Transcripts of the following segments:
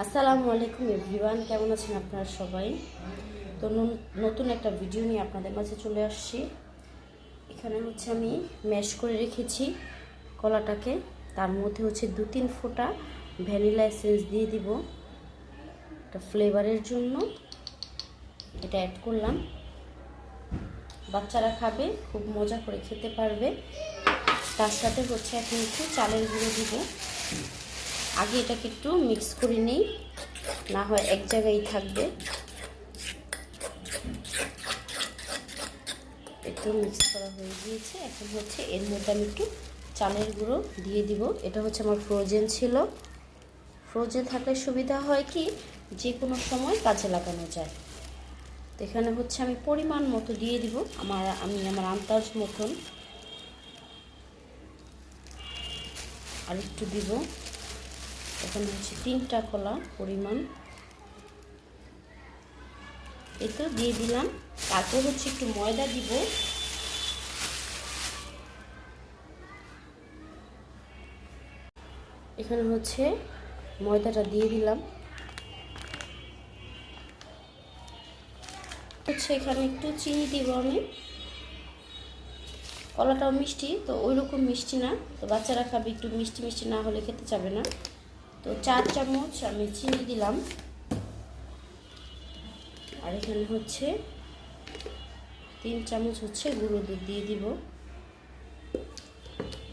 আসসালামু আলাইকুম এভরিওয়ান, কেমন আছেন আপনারা সবাই? তো নতুন একটা ভিডিও নিয়ে আপনাদের মাঝে চলে আসছি। এখানে হচ্ছে আমি ম্যাশ করে রেখেছি কলাটাকে, তার মধ্যে হচ্ছে 2-3 ফোঁটা ভ্যানিলা এসেন্স দিয়ে দিব এটা ফ্লেভারের জন্য। এটা অ্যাড করলাম, বাচ্চারা খাবে, খুব মজা করে খেতে পারবে। তার সাথে হচ্ছে এখন একটু চালের গুঁড়ো দিব। আগে এটাকে একটু মিক্স করে নিই, না হয় এক জায়গায় থাকবে। একটু মিক্স করা হয়ে গিয়েছে। এখন হচ্ছে এর মধ্যে আমি একটু চালের গুঁড়ো দিয়ে দিব। এটা হচ্ছে আমার ফ্রোজেন ছিল। ফ্রোজেন থাকলে সুবিধা হয় কি, যে কোনো সময় কাজে লাগানো যায়। তো এখানে হচ্ছে আমি পরিমাণ মতো দিয়ে দিব, আমি আমার আন্দাজ মতন আর একটু দিব। এখানে হচ্ছে 3টা কলা পরিমাণ, এই তো দিয়ে দিলাম। তারপর হচ্ছে একটু ময়দা দিব। এখানে হচ্ছে ময়দাটা দিয়ে দিলাম। হচ্ছে এখানে একটু চিনি দিব আমি। কলাটাও মিষ্টি, তো ওই রকম মিষ্টি না, তো বাচ্চারা খাবে, একটু মিষ্টি মিষ্টি না হলে খেতে চাবে না। তো 4 চামচ আমি চিনি দিলাম। আর এখানে হচ্ছে 3 চামচ হচ্ছে গুঁড়ো দুধ দিয়ে দিব।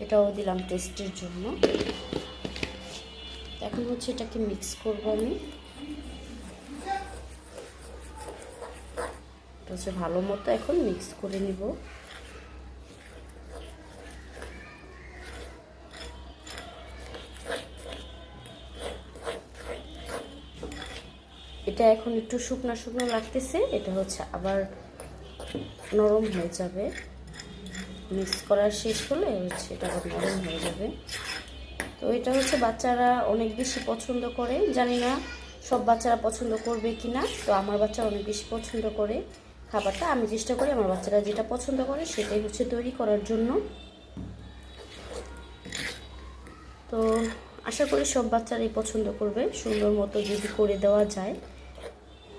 এটাও দিলাম টেস্টের জন্য। এখন হচ্ছে এটাকে মিক্স করব আমি। এটা হচ্ছে ভালো মতো এখন মিক্স করে নিব। এটা এখন একটু শুকনো শুকনো লাগতেছে, এটা হচ্ছে আবার নরম হয়ে যাবে। মিক্স করা শেষ হলে হচ্ছে এটা আবার নরম হয়ে যাবে। তো এটা হচ্ছে বাচ্চারা অনেক বেশি পছন্দ করে, জানি না সব বাচ্চারা পছন্দ করবে কি না। তো আমার বাচ্চারা অনেক বেশি পছন্দ করে খাবারটা। আমি চেষ্টা করি আমার বাচ্চারা যেটা পছন্দ করে সেটাই হচ্ছে তৈরি করার জন্য। তো আশা করি সব বাচ্চারাই পছন্দ করবে, সুন্দর মতো যদি করে দেওয়া যায়।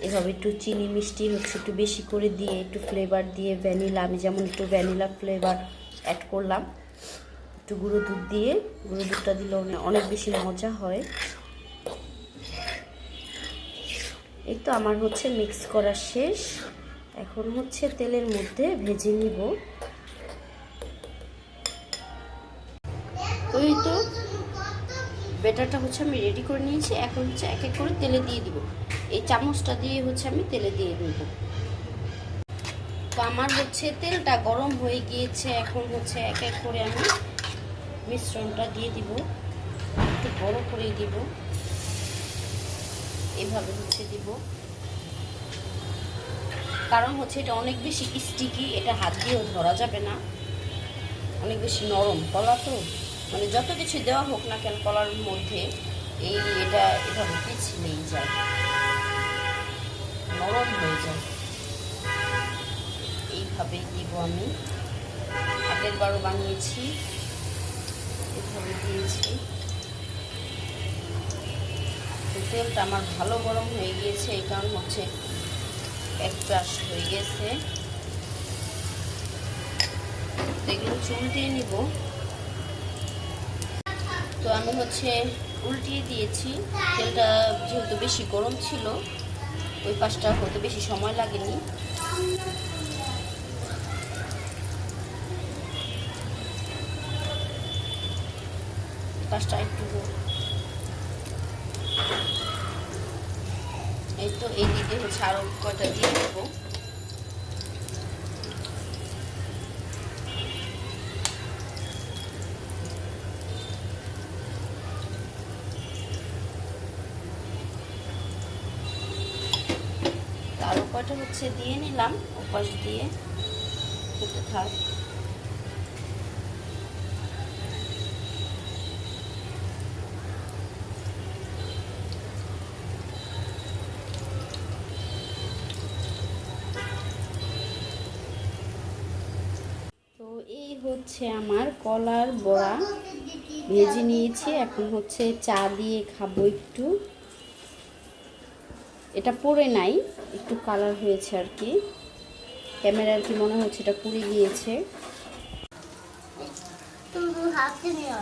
এভাবে একটু চিনি মিষ্টি হচ্ছে একটু বেশি করে দিয়ে, একটু ফ্লেভার দিয়ে, ভ্যানিলা, আমি যেমন একটু ভ্যানিলা ফ্লেভার অ্যাড করলাম, একটু গুঁড়ো দুধ দিয়ে। গুঁড়ো দুধটা দিলে অনেক বেশি মজা হয়। এই তো আমার হচ্ছে মিক্স করা শেষ। এখন হচ্ছে তেলের মধ্যে ভেজে নিব। ওই তো ব্যাটারটা হচ্ছে আমি রেডি করে নিয়েছি। এখন হচ্ছে এক এক করে তেলে দিয়ে দিব। এই চামচটা দিয়ে হচ্ছে আমি তেলে দিয়ে দেব। তো আমার হচ্ছে তেলটা গরম হয়ে গিয়েছে। এখন হচ্ছে এক এক করে আমি মিশ্রণটা দিয়ে দিব, একটু বড় করেই দিব। এভাবে হচ্ছে দিব, কারণ হচ্ছে এটা অনেক বেশি স্টিকি, এটা হাত দিয়েও ধরা যাবে না, অনেক বেশি নরম কলা। তো মানে যত কিছু দেওয়া হোক না কেন কলার মধ্যে, এটা এভাবে পিছলেই যায়, নরম হয়ে যায়। এইভাবেই দিব আমি, আগের বারও বানিয়েছি, এভাবে দিয়েছি। তেলটা আমার ভালো গরম হয়ে গিয়েছে, এই কারণ হচ্ছে এক ব্রাশ হয়ে গেছে। এগুলো উল্টিয়ে নিব। তো আমি হচ্ছে উল্টিয়ে দিয়েছি। তেলটা যেহেতু বেশি গরম ছিল, ওই পাশটা হতে বেশি সময় লাগেনি। পাশটা একটু, এই তো এই দিকে হচ্ছে আরো কয়টা দিয়ে দেব। আরো কয়টা হচ্ছে দিয়ে নিলাম, ওপাশ দিয়ে হতে থাক। তো এই হচ্ছে আমার কলার বড়া ভেজে নিয়েছি। এখন হচ্ছে চা দিয়ে খাবো একটু। এটা পুড়ে নাই, একটু কালার হয়েছে আর কি, ক্যামেরা আর কি মনে হচ্ছে এটা পুড়ে গিয়েছে। তুমি হাতে নিয়ে